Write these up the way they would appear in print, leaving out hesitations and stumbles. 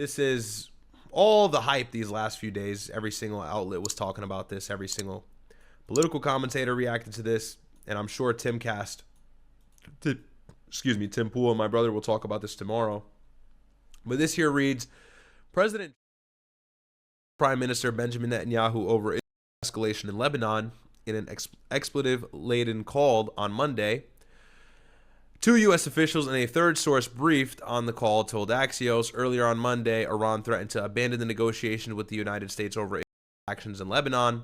This is all the hype these last few days. Every single outlet was talking about this. Every single political commentator reacted to this. And I'm sure Tim Pool and my brother will talk about this tomorrow. But this here reads, President Prime Minister Benjamin Netanyahu over escalation in Lebanon in an expletive-laden call on Monday. Two U.S. officials and a third source briefed on the call told Axios earlier on Monday Iran threatened to abandon the negotiation with the United States over actions in Lebanon.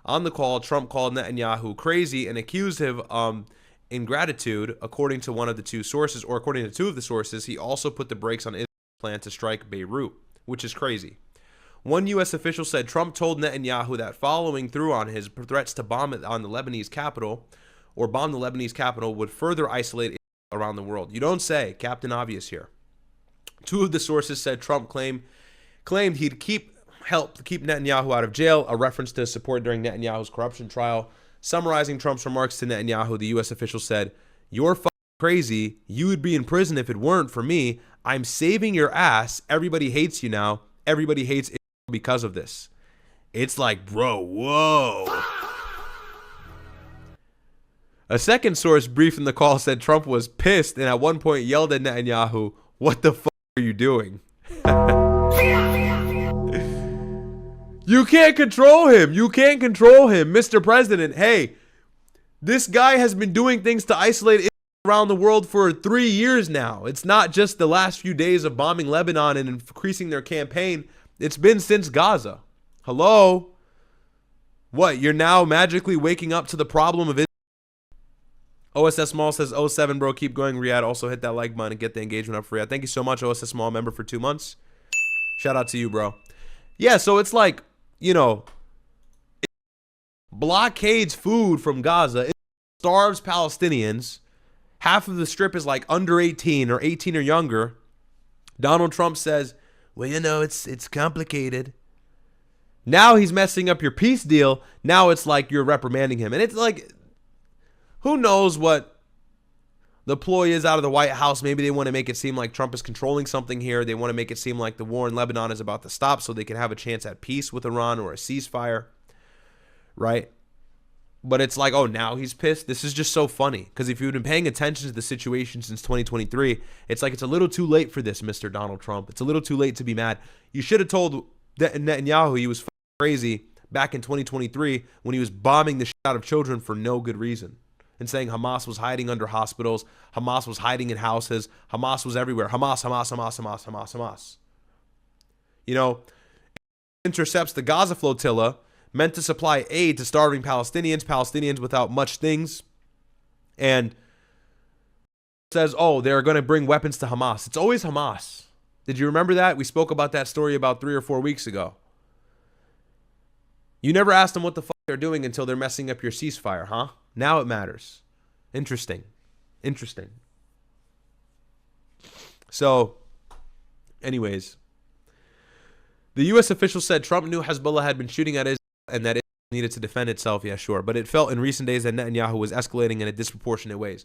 On the call, Trump called Netanyahu crazy and accused him of ingratitude, according to one of the two sources, or according to two of the sources. He also put the brakes on Israel's plan to strike Beirut, which is crazy. One U.S. official said Trump told Netanyahu that following through on his threats to bomb the Lebanese capital would further isolate around the world. You don't say, Captain Obvious here. Two of the sources said Trump claimed he'd help to keep Netanyahu out of jail, a reference to his support during Netanyahu's corruption trial. Summarizing Trump's remarks to Netanyahu, the U.S. official said, "You're crazy. You would be in prison if it weren't for me. I'm saving your ass. Everybody hates you now. Everybody hates Israel because of this." It's like, bro, whoa. A second source briefed in the call said Trump was pissed and at one point yelled at Netanyahu, "What the fuck are you doing?" You can't control him. You can't control him, Mr. President. Hey, this guy has been doing things to isolate Israel around the world for 3 years now. It's not just the last few days of bombing Lebanon and increasing their campaign. It's been since Gaza. Hello? What, you're now magically waking up to the problem of Israel? OSS Small says, 07, bro, keep going, Riyadh. Also hit that like button and get the engagement up for Riyadh. Thank you so much, OSS Small member for 2 months. Shout out to you, bro. Yeah, so it's like, you know, it blockades food from Gaza. It starves Palestinians. Half of the strip is like under 18 or 18 or younger. Donald Trump says, well, you know, it's complicated. Now he's messing up your peace deal. Now it's like you're reprimanding him. And it's like, who knows what the ploy is out of the White House. Maybe they want to make it seem like Trump is controlling something here. They want to make it seem like the war in Lebanon is about to stop so they can have a chance at peace with Iran or a ceasefire, right? But it's like, oh, now he's pissed. This is just so funny because if you've been paying attention to the situation since 2023, it's like it's a little too late for this, Mr. Donald Trump. It's a little too late to be mad. You should have told Netanyahu he was crazy back in 2023 when he was bombing the shit out of children for no good reason. And saying Hamas was hiding under hospitals, Hamas was hiding in houses, Hamas was everywhere. Hamas, Hamas, Hamas, Hamas, Hamas, Hamas. You know, intercepts the Gaza flotilla meant to supply aid to starving Palestinians without much things, and says, oh, they're going to bring weapons to Hamas. It's always Hamas. Did you remember that? We spoke about that story about 3 or 4 weeks ago. You never asked them what the fuck they're doing until they're messing up your ceasefire, huh? Now it matters. Interesting. Interesting. So, anyways, the U.S. official said Trump knew Hezbollah had been shooting at Israel and that it needed to defend itself. Yeah, sure. But it felt in recent days that Netanyahu was escalating in a disproportionate way.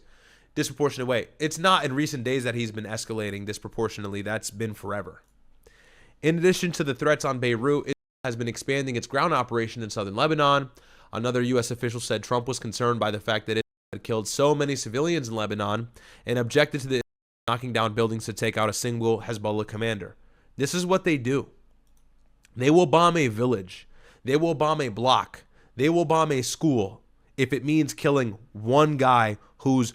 It's not in recent days that he's been escalating disproportionately. That's been forever. In addition to the threats on Beirut, Israel has been expanding its ground operation in southern Lebanon. Another U.S. official said Trump was concerned by the fact that it had killed so many civilians in Lebanon and objected to the knocking down buildings to take out a single Hezbollah commander. This is what they do. They will bomb a village. They will bomb a block. They will bomb a school if it means killing one guy who's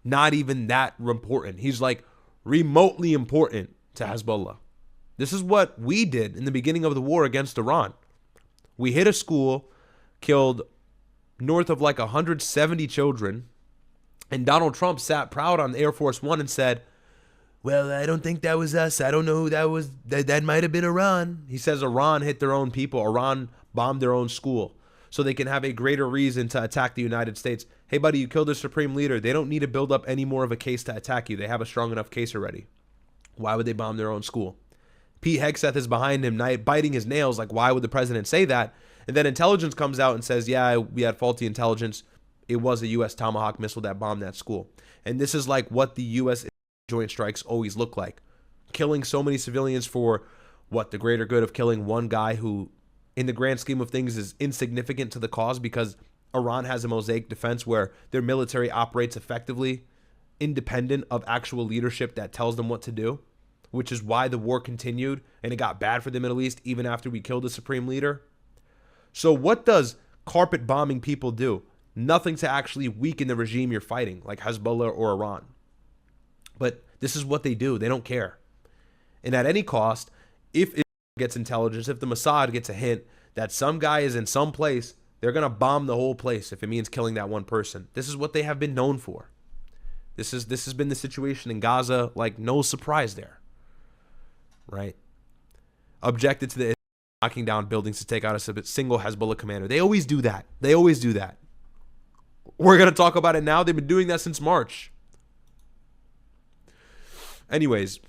not even that important. He's like remotely important to Hezbollah. This is what we did in the beginning of the war against Iran. We hit a school, killed north of like 170 children, and Donald Trump sat proud on Air Force One and said, well, I don't think that was us. I don't know who that was. That might have been Iran. He says Iran hit their own people. Iran bombed their own school so they can have a greater reason to attack the United States. Hey, buddy, you killed their supreme leader. They don't need to build up any more of a case to attack you. They have a strong enough case already. Why would they bomb their own school? Pete Hegseth is behind him, biting his nails. Like, why would the president say that? And then intelligence comes out and says, yeah, we had faulty intelligence. It was a U.S. Tomahawk missile that bombed that school. And this is like what the U.S. joint strikes always look like. Killing so many civilians for What, the greater good of killing one guy who, in the grand scheme of things, is insignificant to the cause because Iran has a mosaic defense where their military operates effectively, independent of actual leadership that tells them what to do, which is why the war continued and it got bad for the Middle East even after we killed the supreme leader. So what does carpet bombing people do? Nothing to actually weaken the regime you're fighting, like Hezbollah or Iran. But this is what they do. They don't care. And at any cost, if it gets intelligence, if the Mossad gets a hint that some guy is in some place, they're going to bomb the whole place if it means killing that one person. This is what they have been known for. This has been the situation in Gaza, like no surprise there. Right? Objected to the knocking down buildings to take out a single Hezbollah commander. They always do that. They always do that. We're going to talk about it now. They've been doing that since March. Anyways,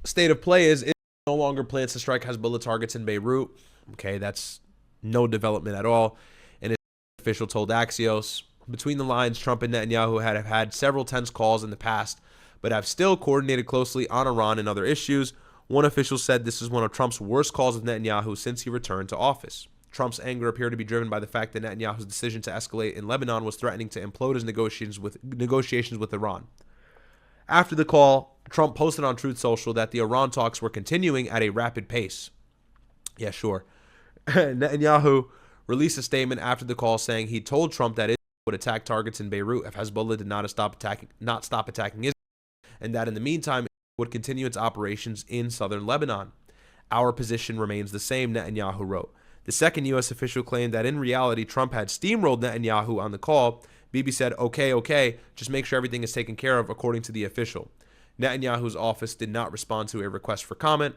state of play is it no longer plans to strike Hezbollah targets in Beirut. Okay, that's no development at all. And an official told Axios, between the lines, Trump and Netanyahu have had several tense calls in the past, but have still coordinated closely on Iran and other issues. One official said this is one of Trump's worst calls with Netanyahu since he returned to office. Trump's anger appeared to be driven by the fact that Netanyahu's decision to escalate in Lebanon was threatening to implode his negotiations with Iran. After the call, Trump posted on Truth Social that the Iran talks were continuing at a rapid pace. Yeah, sure. Netanyahu released a statement after the call saying he told Trump that Israel would attack targets in Beirut if Hezbollah did not stop attacking Israel, and that in the meantime it would continue its operations in southern Lebanon. Our position remains the same, Netanyahu wrote. The second U.S. official claimed that in reality Trump had steamrolled Netanyahu on the call. Bibi said, okay, just make sure everything is taken care of, according to the official. Netanyahu's office did not respond to a request for comment,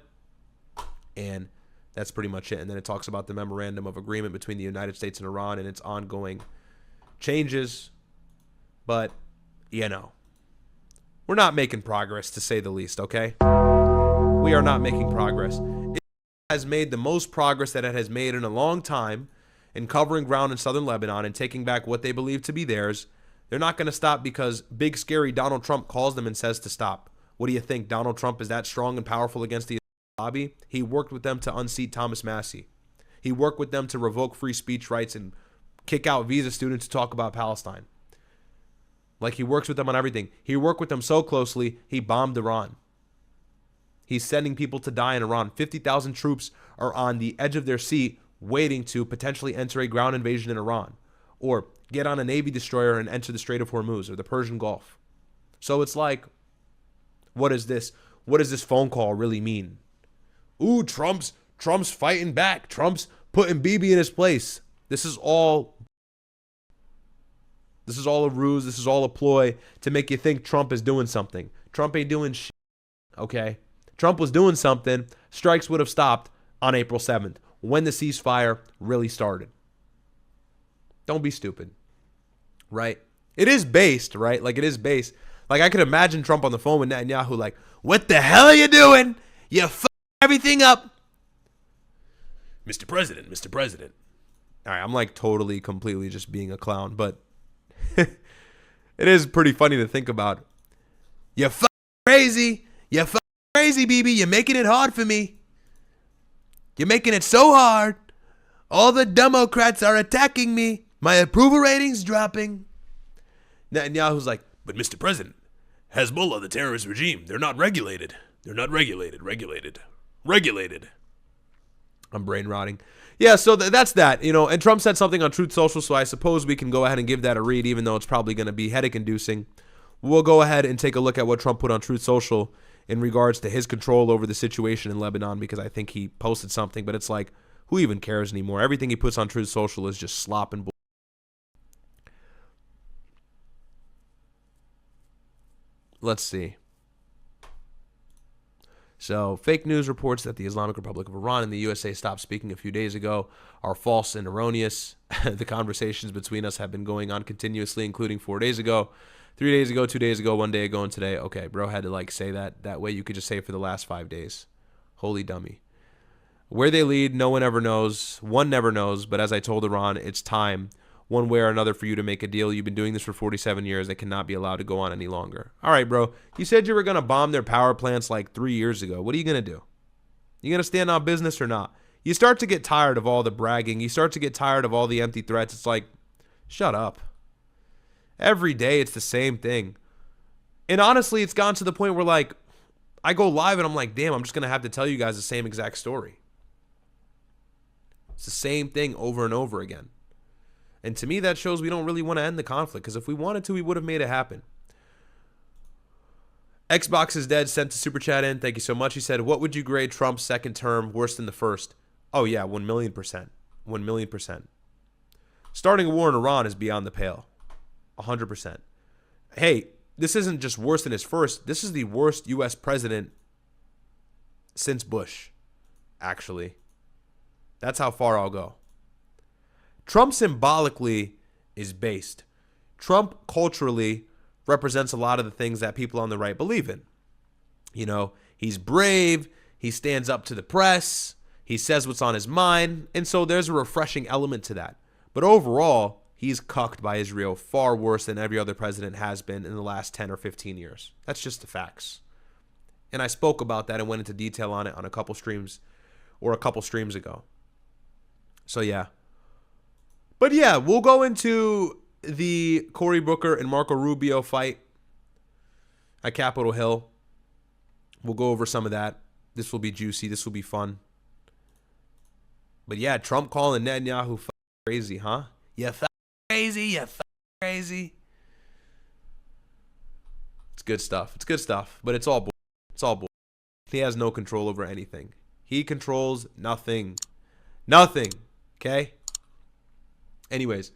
and that's pretty much it. And then it talks about the memorandum of agreement between the United States and Iran and its ongoing changes. But, we're not making progress, to say the least, okay? We are not making progress. It has made the most progress that it has made in a long time in covering ground in southern Lebanon and taking back what they believe to be theirs. They're not going to stop because big, scary Donald Trump calls them and says to stop. What do you think? Donald Trump is that strong and powerful against the lobby? He worked with them to unseat Thomas Massie. He worked with them to revoke free speech rights and kick out visa students to talk about Palestine. Like, he works with them on everything. He worked with them so closely, he bombed Iran. He's sending people to die in Iran. 50,000 troops are on the edge of their seat waiting to potentially enter a ground invasion in Iran, or get on a Navy destroyer and enter the Strait of Hormuz or the Persian Gulf. So it's like, what is this? What does this phone call really mean? Ooh, Trump's fighting back. Trump's putting Bibi in his place. This is all a ruse. This is all a ploy to make you think Trump is doing something. Trump ain't doing shit, okay? Trump was doing something. Strikes would have stopped on April 7th. When the ceasefire really started. Don't be stupid, right? It is based, right? Like, it is based. Like, I could imagine Trump on the phone with Netanyahu like, what the hell are you doing? You f*** everything up. Mr. President. All right, I'm like totally, completely just being a clown, but it is pretty funny to think about. You f*** crazy. You f*** crazy, Bibi. You're making it hard for me. You're making it so hard. All the Democrats are attacking me. My approval rating's dropping. Netanyahu's like, but Mr. President, Hezbollah, the terrorist regime, they're not regulated. They're not regulated. I'm brain rotting. Yeah, so that's that, and Trump said something on Truth Social, so I suppose we can go ahead and give that a read, even though it's probably going to be headache-inducing. We'll go ahead and take a look at what Trump put on Truth Social in regards to his control over the situation in Lebanon, because I think he posted something, but it's like, who even cares anymore? Everything he puts on Truth Social is just slop and bull. Let's see. So, fake news reports that the Islamic Republic of Iran and the USA stopped speaking a few days ago are false and erroneous. The conversations between us have been going on continuously, including 4 days ago, 3 days ago, 2 days ago, 1 day ago, and today. Okay, bro had to say that. That way you could just say it for the last 5 days. Holy dummy. Where they lead, no one ever knows. One never knows, but as I told Iran, it's time. one way or another for you to make a deal. You've been doing this for 47 years. They cannot be allowed to go on any longer. All right, bro. You said you were going to bomb their power plants like 3 years ago. What are you going to do? You going to stand on business or not? You start to get tired of all the bragging. You start to get tired of all the empty threats. It's like, shut up. Every day it's the same thing. And honestly, it's gotten to the point where, like, I go live and I'm like, damn, I'm just going to have to tell you guys the same exact story. It's the same thing over and over again. And to me, that shows we don't really want to end the conflict, because if we wanted to, we would have made it happen. Xbox is Dead sent a super chat in. Thank you so much. He said, what would you grade Trump's second term worse than the first? Oh, yeah, 1,000,000%. 1,000,000%. Starting a war in Iran is beyond the pale. 100%. Hey, this isn't just worse than his first. This is the worst U.S. president since Bush, actually. That's how far I'll go. Trump symbolically is based. Trump culturally represents a lot of the things that people on the right believe in. You know, he's brave. He stands up to the press. He says what's on his mind. And so there's a refreshing element to that. But overall, he's cucked by Israel far worse than every other president has been in the last 10 or 15 years. That's just the facts. And I spoke about that and went into detail on it on a couple streams ago. So, yeah. But, yeah, we'll go into the Cory Booker and Marco Rubio fight at Capitol Hill. We'll go over some of that. This will be juicy. This will be fun. But, yeah, Trump calling Netanyahu crazy, huh? You crazy, you crazy. It's good stuff. It's good stuff. But it's all bull. It's all bull. He has no control over anything. He controls nothing. Nothing. Okay? Anyways,